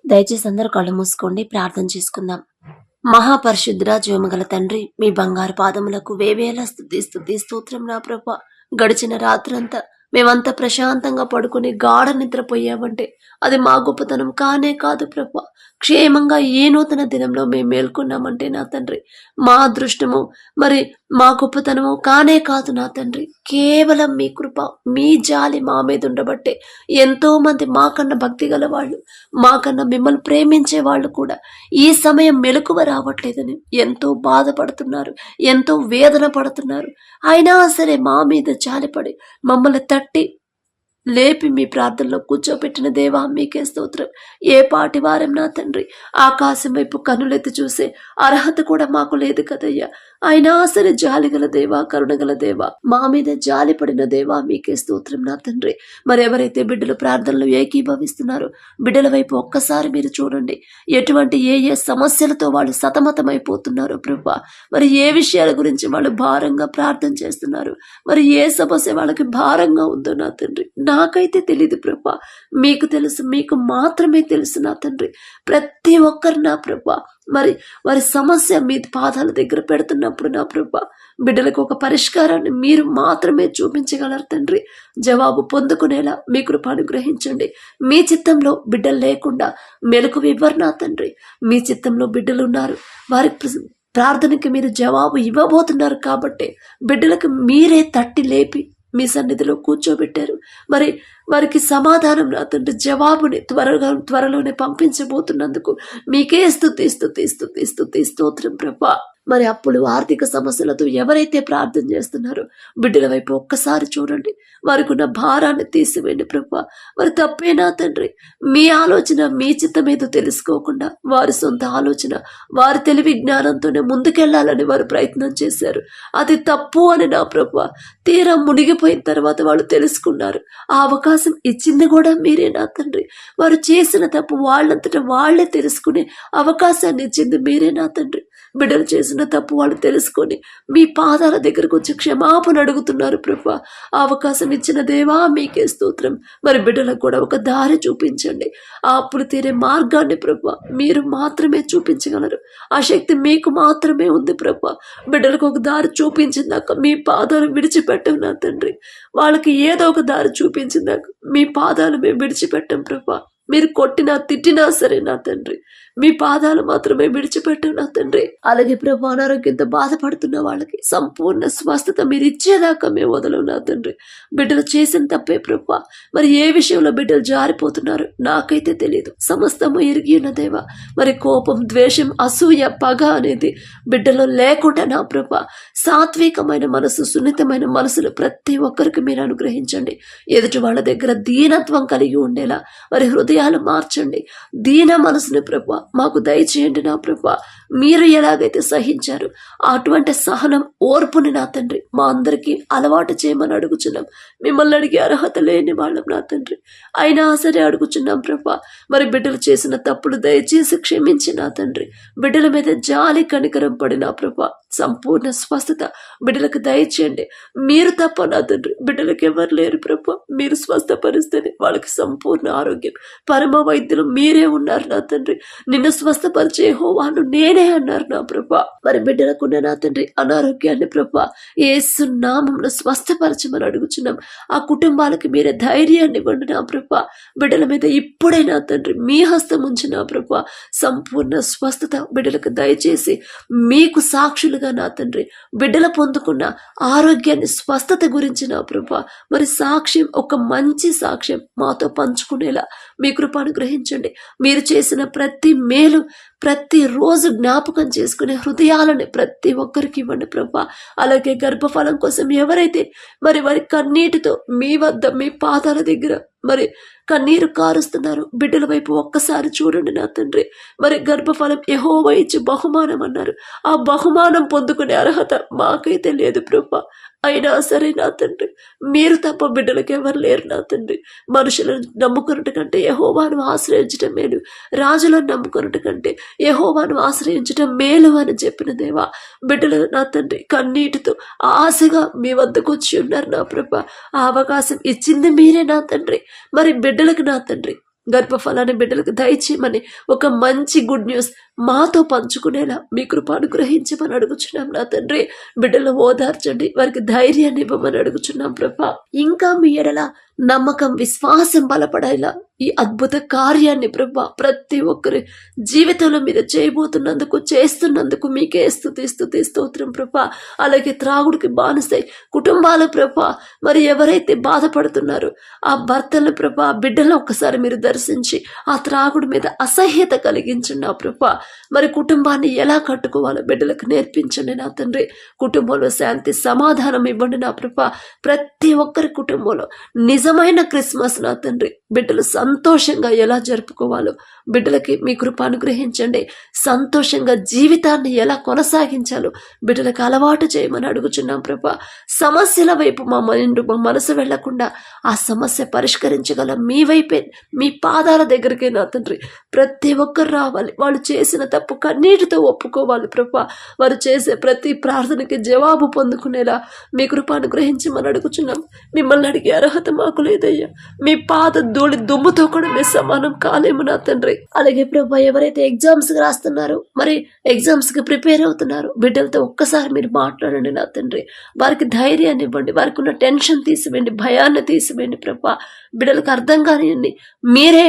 దయచేసి అందరూ కళ్ళు మూసుకోండి, ప్రార్థన చేసుకుందాం. మహాపరిశుద్ధుడా, జీవముగల తండ్రి, మీ బంగారు పాదములకు వేవేల స్తుతి స్తోత్రం నా ప్రభా. గడిచిన రాత్రంతా మేమంతా ప్రశాంతంగా పడుకుని గాఢ నిద్రపోయామంటే అది మా గొప్పతనం కానే కాదు ప్రభా. క్షేమంగా ఏ నూతన దినంలో మేము మేల్కొన్నామంటే నా తండ్రి మా అదృష్టము, మరి మా గొప్పతనము కానే కాదు నా తండ్రి. కేవలం మీ కృప, మీ జాలి మా మీద ఉండబట్టే ఎంతో మంది మాకన్నా భక్తి గల వాళ్ళు, మాకన్నా మిమ్మల్ని ప్రేమించే వాళ్ళు కూడా ఈ సమయం మెలకువ రావట్లేదని ఎంతో బాధపడుతున్నారు, ఎంతో వేదన పడుతున్నారు. అయినా సరే మా మీద జాలిపడి మమ్మల్ని తట్టి లేపి మీ ప్రార్థనలో కూర్చోబెట్టిన దేవా మీకే స్తోత్రం. ఏ పాటి వారం నా తండ్రి, ఆకాశం వైపు కనులెత్తి చూసే అర్హత కూడా మాకు లేదు కదయ్యా. అయినా సరే జాలిగల దేవా, కరుణగల దేవా, మా మీద జాలి పడిన దేవా మీకే స్తోత్రం నా తండ్రి. మరి ఎవరైతే బిడ్డలు ప్రార్థనలు ఏకీభవిస్తున్నారో బిడ్డల వైపు ఒక్కసారి మీరు చూడండి. ఎటువంటి ఏ సమస్యలతో వాళ్ళు సతమతమైపోతున్నారో ప్రభా, మరి ఏ విషయాల గురించి వాళ్ళు భారంగా ప్రార్థన చేస్తున్నారు, మరి ఏ సమస్య వాళ్ళకి భారంగా ఉందో నా తండ్రి నాకైతే తెలీదు ప్రభా. మీకు తెలుసు, మీకు మాత్రమే తెలుసు నా తండ్రి. ప్రతి ఒక్కరు నా ప్రభా మరి వారి సమస్య మీ పాదాల దగ్గర పెడుతున్నప్పుడు నా ప్రభా, బిడ్డలకు ఒక పరిష్కారాన్ని మీరు మాత్రమే చూపించగలరు తండ్రి. జవాబు పొందుకునేలా మీ కృప అనుగ్రహించండి. మీ చిత్తంలో బిడ్డలు లేకుండా మెలకువ ఇవ్వరు నా తండ్రి. మీ చిత్తంలో బిడ్డలు ఉన్నారు, వారి ప్రార్థనకి మీరు జవాబు ఇవ్వబోతున్నారు కాబట్టి బిడ్డలకు మీరే తట్టి లేపి మీ సన్నిధిలో కూర్చోబెట్టారు. మరి వారికి సమాధానం నా తండ్రి, జవాబుని త్వరలోనే పంపించబోతున్నందుకు మీకే స్తుతి స్తోత్రం ప్రభా. మరి అప్పుడు ఆర్థిక సమస్యలతో ఎవరైతే ప్రార్థన చేస్తున్నారో బిడ్డల వైపు ఒక్కసారి చూడండి. వారికి ఉన్న భారాన్ని తీసివేయండి ప్రభా. వారి తప్పేనా తండ్రి, మీ ఆలోచన మీ చిత్తమేదో తెలుసుకోకుండా వారి సొంత ఆలోచన, వారి తెలివి జ్ఞానంతోనే ముందుకెళ్లాలని వారు ప్రయత్నం చేశారు. అది తప్పు అని నా ప్రభా తీరా మునిగిపోయిన తర్వాత వాళ్ళు తెలుసుకున్నారు. ఆ అవకాశం ఇచ్చింది కూడా మీరే నా తండ్రి. వారు చేసిన తప్పు వాళ్ళంతటా వాళ్లే తెలుసుకునే అవకాశాన్ని ఇచ్చింది మీరే నా తండ్రి. బిడ్డలు చేసిన తప్పు వాళ్ళు తెలుసుకొని మీ పాదాల దగ్గరకు వచ్చి క్షమాపణ అడుగుతున్నారు ప్రభా. ఆ అవకాశం ఇచ్చిన దేవా మీకే స్తోత్రం. మరి బిడ్డలకు కూడా ఒక దారి చూపించండి. ఆ అప్పులు తీరే మార్గాన్ని ప్రభా మీరు మాత్రమే చూపించగలరు. ఆ శక్తి మీకు మాత్రమే ఉంది ప్రభా. బిడ్డలకు ఒక దారి చూపించిందాక మీ పాదాలు విడిచిపెట్టం నా తండ్రి. వాళ్ళకి ఏదో ఒక దారి చూపించిందాక మీ పాదాలు మేము విడిచిపెట్టాం ప్రభా. మీరు కొట్టినా తిట్టినా సరే నా తండ్రి, మీ పాదాలు మాత్రమే విడిచిపెట్టాం నా తండ్రి. అలాగే ప్రభు, అనారోగ్యంతో బాధపడుతున్న వాళ్ళకి సంపూర్ణ స్వస్థత మీరు ఇచ్చేదాకా మేము వదలవు నా తండ్రి. బిడ్డలు చేసిన తప్పే ప్రభు. మరి ఏ విషయంలో బిడ్డలు జారిపోతున్నారు నాకైతే తెలియదు. సమస్తము ఎరిగి ఉన్న దేవా, మరి కోపం, ద్వేషం, అసూయ, పగ అనేది బిడ్డలో లేకుండా నా ప్రభు సాత్వికమైన మనసు, సున్నితమైన మనసులు ప్రతి ఒక్కరికి మీరు అనుగ్రహించండి. ఎదుటి వాళ్ళ దగ్గర దీనత్వం కలిగి ఉండేలా వారి హృదయాలు మార్చండి. దీన మనసుని ప్రభా మాకు దయచేయండి నా ప్రభా. మీరు ఎలాగైతే సహించారు అటువంటి సహనం, ఓర్పుని నా తండ్రి మా అందరికీ అలవాటు చేయమని అడుగుచున్నాం. మిమ్మల్ని అడిగే అర్హత లేని వాళ్ళం నా తండ్రి, అయినా సరే అడుగుచున్నాం ప్రభా. మరి బిడ్డలు చేసిన తప్పులు దయచేసి క్షమించి నా తండ్రి. బిడ్డల మీద జాలి కనికరం పడిన ప్రభా సంపూర్ణ స్వస్థత బిడ్డలకు దయచేయండి. మీరు తప్ప నా తండ్రి బిడ్డలకు ఎవరు లేరు ప్రభా. మీరు స్వస్థపరిస్తేనే వాళ్ళకి సంపూర్ణ ఆరోగ్యం. పరమ వైద్యులు మీరే ఉన్నారు నా తండ్రి. నిన్ను స్వస్థపరిచే యెహోవాను నేనే అన్నారు నా ప్రభా. మరి బిడ్డలకున్న నా తండ్రి అనారోగ్యాన్ని ప్రభా యేసు నామములో స్వస్థపరచమని అడుగుచున్నాం. ఆ కుటుంబాలకి మీరే ధైర్యాన్ని ఇవ్వండి నా ప్రభా. బిడ్డల మీద ఇప్పుడే నా తండ్రి మీ హస్తం ఉంచి నా ప్రభా సంపూర్ణ స్వస్థత బిడ్డలకు దయచేసి మీకు సాక్షులుగా నా తండ్రి బిడ్డల పొందుకున్న ఆరోగ్యాన్ని, స్వస్థత గురించి నా ప్రభా మరి సాక్ష్యం, ఒక మంచి సాక్ష్యం మాతో పంచుకునేలా మీ కృప అనుగ్రహించండి. మీరు చేసిన ప్రతి మేలు ప్రతి రోజు జ్ఞాపకం చేసుకునే హృదయాలని ప్రతి ఒక్కరికి ఇవ్వండి ప్రభా. అలాగే గర్భఫలం కోసం ఎవరైతే మరి వారి కన్నీటితో మీ వద్ద మీ పాదాల దగ్గర మరి కన్నీరు కారుస్తున్నారు, బిడ్డల వైపు ఒక్కసారి చూడండి నా తండ్రి. మరి గర్భఫలం యెహోవా ఇచ్చి బహుమానం అన్నారు. ఆ బహుమానం పొందుకునే అర్హత మాకైతే లేదు ప్రభా. అయినా సరే నా తండ్రి మీరు తప్ప బిడ్డలకు ఎవరు లేరు నా తండ్రి. మనుషులను నమ్ముకున్నట్టు కంటే యెహోవాను ఆశ్రయించటం మేలు, రాజులను నమ్ముకున్నట్టు కంటే యెహోవాను ఆశ్రయించటం మేలు అని చెప్పిన దేవా, బిడ్డలు నా తండ్రి కన్నీటితో ఆశగా మీ వద్దకు వచ్చి ఉన్నారు నా ప్రభా. ఆ అవకాశం ఇచ్చింది మీరే నా తండ్రి. మరి బిడ్డలకు నా తండ్రి గర్భఫలాన్ని బిడ్డలకు దయచేయమని ఒక మంచి గుడ్ న్యూస్ మాతో పంచుకునేలా మీ కృప అనుగ్రహించమని అడుగుచున్నాం నా తండ్రి. బిడ్డలు ఓదార్చండి, వారికి ధైర్యాన్ని ఇవ్వమని అడుగుచున్నాం ప్రభా. ఇంకా మీ ఎడల నమ్మకం విశ్వాసం బలపడేలా ఈ అద్భుత కార్యాన్ని ప్రభా ప్రతి ఒక్కరి జీవితంలో మీరు చేయబోతున్నందుకు చేస్తున్నందుకు మీకే స్తుతి స్తోత్రం ప్రభా. అలాగే త్రాగుడికి బానిసై కుటుంబాల ప్రభా మరి ఎవరైతే బాధపడుతున్నారో ఆ భర్తల ప్రభా బిడ్డలను ఒక్కసారి మీరు దర్శించి ఆ త్రాగుడి మీద అసహ్యత కలిగించండి నా ప్రభా. మరి కుటుంబాన్ని ఎలా కట్టుకోవాలో బిడ్డలకు నేర్పించండి నా తండ్రి. కుటుంబంలో శాంతి సమాధానం ఇవ్వండి నా ప్రభా. ప్రతి ఒక్కరి కుటుంబంలో నిజమైన క్రిస్మస్ నా తండ్రి బిడ్డలు సంతోషంగా ఎలా జరుపుకోవాలో బిడ్డలకి మీ కృప అనుగ్రహించండి. సంతోషంగా జీవితాన్ని ఎలా కొనసాగించాలో బిడ్డలకు అలవాటు చేయమని అడుగుచున్నాం ప్రభా. సమస్యల వైపు మా మనసు వెళ్లకుండా ఆ సమస్య పరిష్కరించగల మీ వైపే, మీ పాదాల దగ్గరికే నా తండ్రి ప్రతి ఒక్కరు రావాలి. వాళ్ళు చేసిన తప్పు కన్నీటితో ఒప్పుకోవాలి ప్రభా. వారు చేసే ప్రతి ప్రార్థనకి జవాబు పొందుకునేలా మీ కృప అనుగ్రహించమని అడుగుచున్నాం. మిమ్మల్ని అడిగే అర్హత మాకు లేదయ్యా. మీ పాద ధూళి దుమ్ముతో కూడా మేము సమానం కాలేము నా తండ్రి. అలాగే ప్రభా ఎవరైతే ఎగ్జామ్స్ రాస్తున్నారో మరి ఎగ్జామ్స్ కి ప్రిపేర్ అవుతున్నారు బిడ్డలతో ఒక్కసారి మీరు మాట్లాడండి నా తండ్రి. వారికి ధైర్యాన్ని ఇవ్వండి, వారికి ఉన్న టెన్షన్ తీసివేయండి, భయాన్ని తీసివేయండి ప్రభా. బిడ్డలకు అర్థం కానివ్వండి, మీరే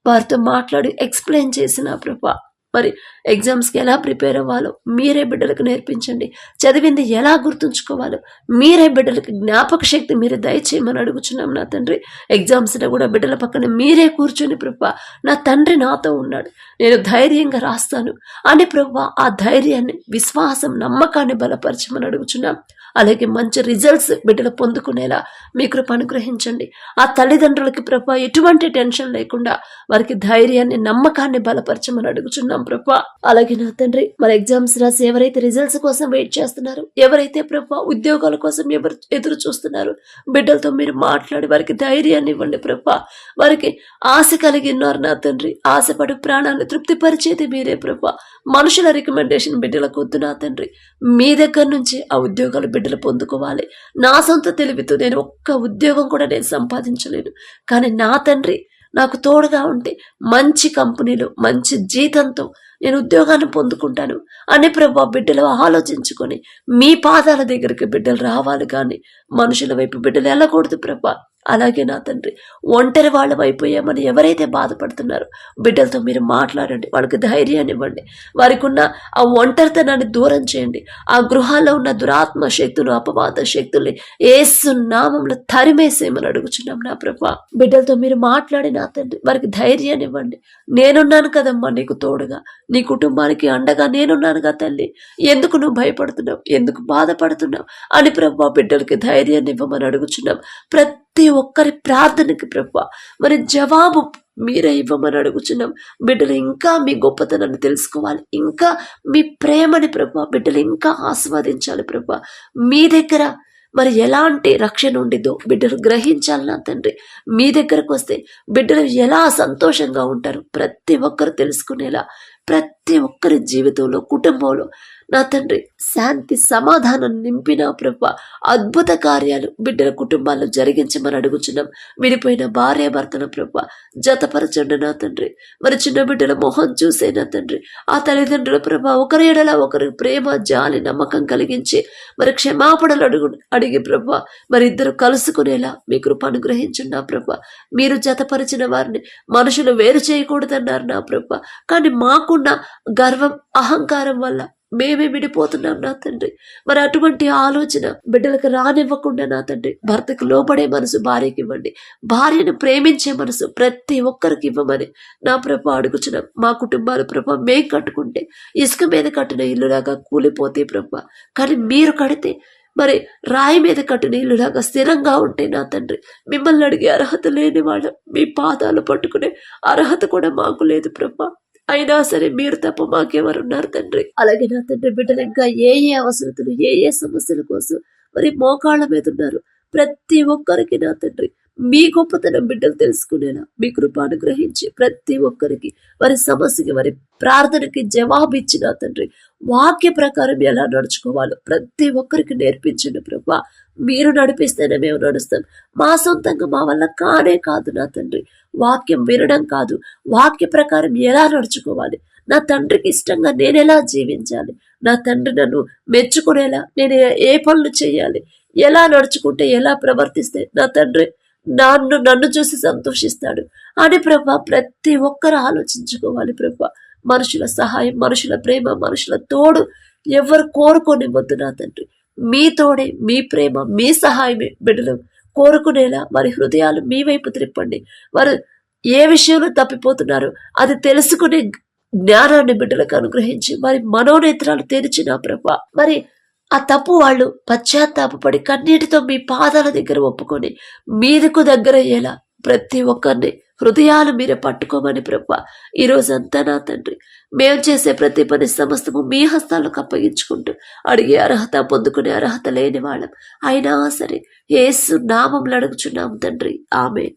వారితో మాట్లాడి ఎక్స్ప్లెయిన్ చేసిన ప్రభా. మరి ఎగ్జామ్స్కి ఎలా ప్రిపేర్ అవ్వాలో మీరే బిడ్డలకు నేర్పించండి. చదివింది ఎలా గుర్తుంచుకోవాలో మీరే బిడ్డలకి జ్ఞాపక శక్తి మీరే దయచేయమని అడుగుచున్నాం నా తండ్రి. ఎగ్జామ్స్లో కూడా బిడ్డల పక్కన మీరే కూర్చొని ప్రభా నా తండ్రి నాతో ఉన్నాడు, నేను ధైర్యంగా రాస్తాను అని ప్రభా ఆ ధైర్యాన్ని, విశ్వాసం, నమ్మకాన్ని బలపరచమని అడుగుచున్నాం. అలాగే మంచి రిజల్ట్స్ బిడ్డలు పొందుకునేలా మీ కృప అనుగ్రహించండి. ఆ తల్లిదండ్రులకి ప్రభా ఎటువంటి టెన్షన్ లేకుండా వారికి ధైర్యాన్ని, నమ్మకాన్ని బలపరచమని అడుగుచున్నాం ప్రభా. అలాగే నా తండ్రి మరి ఎగ్జామ్స్ రాసి ఎవరైతే రిజల్ట్స్ కోసం వెయిట్ చేస్తున్నారు, ఎవరైతే ప్రభా ఉద్యోగాల కోసం ఎవరు ఎదురు చూస్తున్నారు, బిడ్డలతో మీరు మాట్లాడి వారికి ధైర్యాన్ని ఇవ్వండి ప్రభా. వారికి ఆశ కలిగి ఉన్నారు నా తండ్రి. ఆశపడి ప్రాణాన్ని తృప్తిపరిచేది మీరే ప్రభా. మనుషుల రికమెండేషన్ బిడ్డలకు వద్దు నా తండ్రి. మీ దగ్గర నుంచి ఆ ఉద్యోగాలు బిడ్డలు పొందుకోవాలి. నా సొంత తెలివితో నేను ఒక్క ఉద్యోగం కూడా నేను సంపాదించలేను, కానీ నా తండ్రి నాకు తోడుగా ఉంటే మంచి కంపెనీలో మంచి జీతంతో నేను ఉద్యోగాన్ని పొందుకుంటాను అని ప్రభా బిడ్డలు ఆలోచించుకొని మీ పాదాల దగ్గరికి బిడ్డలు రావాలి, కానీ మనుషుల వైపు బిడ్డలు వెళ్ళకూడదు ప్రభా. అలాగే నా తండ్రి ఒంటరి వాళ్ళం అయిపోయామని ఎవరైతే బాధపడుతున్నారో బిడ్డలతో మీరు మాట్లాడండి, వాళ్ళకి ధైర్యాన్ని ఇవ్వండి. వారికి ఉన్న ఆ ఒంటరితనాన్ని దూరం చేయండి. ఆ గృహాల్లో ఉన్న దురాత్మ శక్తులు, అపవాద శక్తుల్ని యేసు నామంలో తరిమేసేయమని అడుగుచున్నాం నా ప్రభా. బిడ్డలతో మీరు మాట్లాడి నా తండ్రి వారికి ధైర్యాన్ని ఇవ్వండి. నేనున్నాను కదమ్మా నీకు తోడుగా, నీ కుటుంబానికి అండగా నేనున్నానుగా తల్లి, ఎందుకు నువ్వు భయపడుతున్నావు, ఎందుకు బాధపడుతున్నావు అని ప్రభా బిడ్డలకి ధైర్యాన్ని ఇవ్వమని అడుగుచున్నాం. ప్రతి ఒక్కరి ప్రార్థనకి ప్రభా మరి జవాబు మీరే ఇవ్వమని అడుగుచున్నాం. బిడ్డలు ఇంకా మీ గొప్పతనాన్ని తెలుసుకోవాలి, ఇంకా మీ ప్రేమని ప్రభా బిడ్డలు ఇంకా ఆస్వాదించాలి ప్రభా. మీ దగ్గర మరి ఎలాంటి రక్షణ ఉండిదో బిడ్డలు గ్రహించాలి నా తండ్రి. మీ దగ్గరకు వస్తే బిడ్డలు ఎలా సంతోషంగా ఉంటారు ప్రతి ఒక్కరు తెలుసుకునేలా ప్రతి ఒక్కరి జీవితంలో, కుటుంబంలో నా తండ్రి శాంతి సమాధానం నింపిన ప్రభా అద్భుత కార్యాలు బిడ్డల కుటుంబాల్లో జరిగించమని అడుగుచున్నాం. విడిపోయిన భార్య భర్తల ప్రభా జతపరచండి నా తండ్రి. మరి చిన్న బిడ్డల మొహం చూసే నా తండ్రి ఆ తల్లిదండ్రుల ప్రభా ఒకరి ఎడల ఒకరి ప్రేమ, జాలి, నమ్మకం కలిగించి మరి క్షమాపణలు అడిగి ప్రభా మరి ఇద్దరు కలుసుకునేలా మీ కృప అనుగ్రహించండి నా ప్రభా. మీరు జతపరిచిన వారిని మనుషులు వేరు చేయకూడదన్నారు నా ప్రభా, కానీ మాకున్న గర్వం, అహంకారం వల్ల మేమే విడిపోతున్నాం నా తండ్రి. మరి అటువంటి ఆలోచన బిడ్డలకు రానివ్వకుండా నా తండ్రి భర్తకు లోబడే మనసు భార్యకి ఇవ్వండి, భార్యను ప్రేమించే మనసు ప్రతి ఒక్కరికి ఇవ్వమని నా ప్రభా అడుగుచున్నాం. మా కుటుంబాలు ప్రభా మేం కట్టుకుంటే ఇసుక మీద కట్టిన ఇల్లులాగా కూలిపోతే ప్రభా, కానీ మీరు కడితే మరి రాయి మీద కట్టిన ఇల్లులాగా స్థిరంగా ఉంటే నా తండ్రి మిమ్మల్ని అడిగే అర్హత లేని వాళ్ళ మీ పాదాలు పట్టుకునే అర్హత కూడా మాకు లేదు ప్రభా. అయినా సరే మీరు తప్ప మాకెవరున్నారు తండ్రి. అలాగే నా తండ్రి బిడ్డలు ఇంకా ఏ అవసరతలు, ఏ సమస్యల కోసం మరి మోకాళ్ళ మీద ఉన్నారు ప్రతి ఒక్కరికి నా తండ్రి మీ గొప్పతనం బిడ్డలు తెలుసుకునేలా మీ కృప అనుగ్రహించి ప్రతి ఒక్కరికి వారి సమస్యకి, వారి ప్రార్థనకి జవాబు ఇచ్చిన తండ్రి వాక్య ప్రకారం ఎలా నడుచుకోవాలో ప్రతి ఒక్కరికి నేర్పించండి ప్రభా. మీరు నడిపిస్తేనే మేము నడుస్తాం. మా సొంతంగా మా వల్ల కానే కాదు నా తండ్రి. వాక్యం వినడం కాదు, వాక్య ప్రకారం ఎలా నడుచుకోవాలి, నా తండ్రికి ఇష్టంగా నేను ఎలా జీవించాలి, నా తండ్రి నన్ను మెచ్చుకునేలా నేను ఏ పనులు చేయాలి, ఎలా నడుచుకుంటే ఎలా ప్రవర్తిస్తే నా తండ్రి నన్ను చూసి సంతోషిస్తాడు అని ప్రభా ప్రతి ఒక్కరు ఆలోచించుకోవాలి ప్రభా. మనుషుల సహాయం, మనుషుల ప్రేమ, మనుషుల తోడు ఎవరు కోరుకోనివ్వద్దు నా తండ్రి. మీ తోడే, మీ ప్రేమ, మీ సహాయమే బిడ్డలు కోరుకునేలా వారి హృదయాలు మీ వైపు త్రిప్పండి. వారు ఏ విషయంలో తప్పిపోతున్నారో అది తెలుసుకునే జ్ఞానాన్ని బిడ్డలకు అనుగ్రహించి వారి మనోనేత్రాలు తెరిచిన ప్రభా, మరి ఆ తప్పు వాళ్ళు పశ్చాత్తాపడి కన్నీటితో మీ పాదాల దగ్గర ఒప్పుకొని మీదకు దగ్గర అయ్యేలా ప్రతి ఒక్కరిని హృదయాలు మీరే పట్టుకోమని ప్రభా ఈ రోజంతా నా తండ్రి మేము చేసే ప్రతి పని సమస్తము మీ హస్తాలకు అప్పగించుకుంటూ అడిగే అర్హత, పొందుకునే అర్హత లేని వాళ్ళం అయినా సరే యేసు నామంలో అడుగుచున్నాం తండ్రి. ఆమేన్.